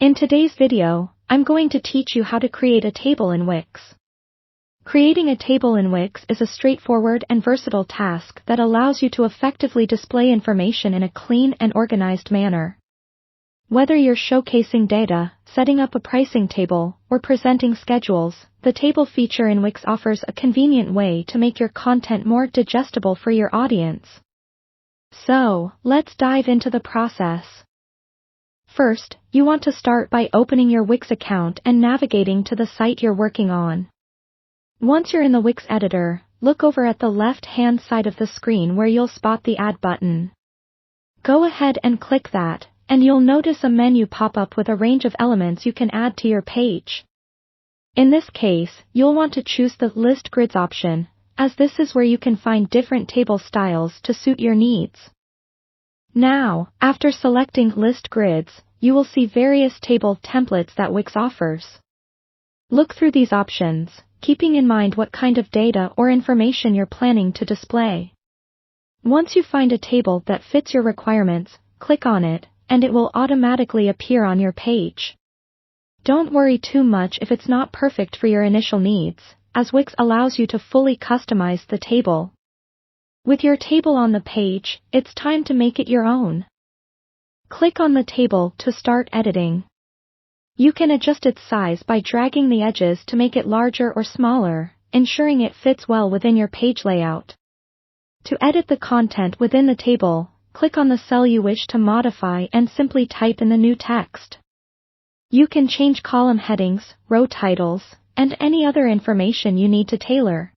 In today's video, I'm going to teach you how to create a table in Wix. Creating a table in Wix is a straightforward and versatile task that allows you to effectively display information in a clean and organized manner. Whether you're showcasing data, setting up a pricing table, or presenting schedules, the table feature in Wix offers a convenient way to make your content more digestible for your audience. So, let's dive into the process. First, you want to start by opening your Wix account and navigating to the site you're working on. Once you're in the Wix editor, look over at the left-hand side of the screen where you'll spot the Add button. Go ahead and click that, and you'll notice a menu pop up with a range of elements you can add to your page. In this case, you'll want to choose the List Grids option, as this is where you can find different table styles to suit your needs. Now, after selecting List Grids, you will see various table templates that Wix offers. Look through these options, keeping in mind what kind of data or information you're planning to display. Once you find a table that fits your requirements, click on it, and it will automatically appear on your page. Don't worry too much if it's not perfect for your initial needs, as Wix allows you to fully customize the table. With your table on the page, it's time to make it your own. Click on the table to start editing. You can adjust its size by dragging the edges to make it larger or smaller, ensuring it fits well within your page layout. To edit the content within the table, click on the cell you wish to modify and simply type in the new text. You can change column headings, row titles, and any other information you need to tailor.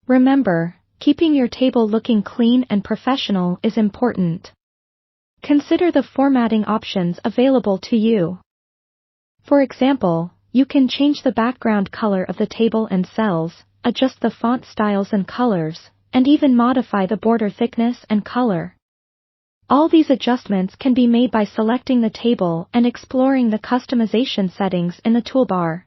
Remember, keeping your table looking clean and professional is important. Consider the formatting options available to you. For example, you can change the background color of the table and cells, adjust the font styles and colors, and even modify the border thickness and color. All these adjustments can be made by selecting the table and exploring the customization settings in the toolbar.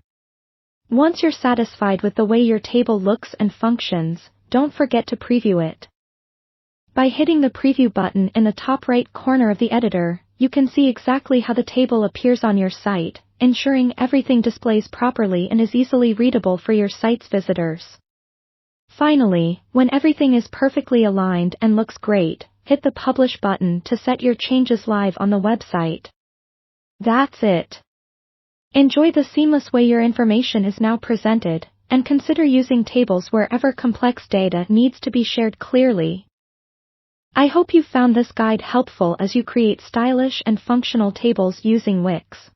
Once you're satisfied with the way your table looks and functions, don't forget to preview it. By hitting the preview button in the top right corner of the editor, you can see exactly how the table appears on your site, ensuring everything displays properly and is easily readable for your site's visitors. Finally, when everything is perfectly aligned and looks great, hit the Publish button to set your changes live on the website. That's it. Enjoy the seamless way your information is now presented, and consider using tables wherever complex data needs to be shared clearly. I hope you found this guide helpful as you create stylish and functional tables using Wix.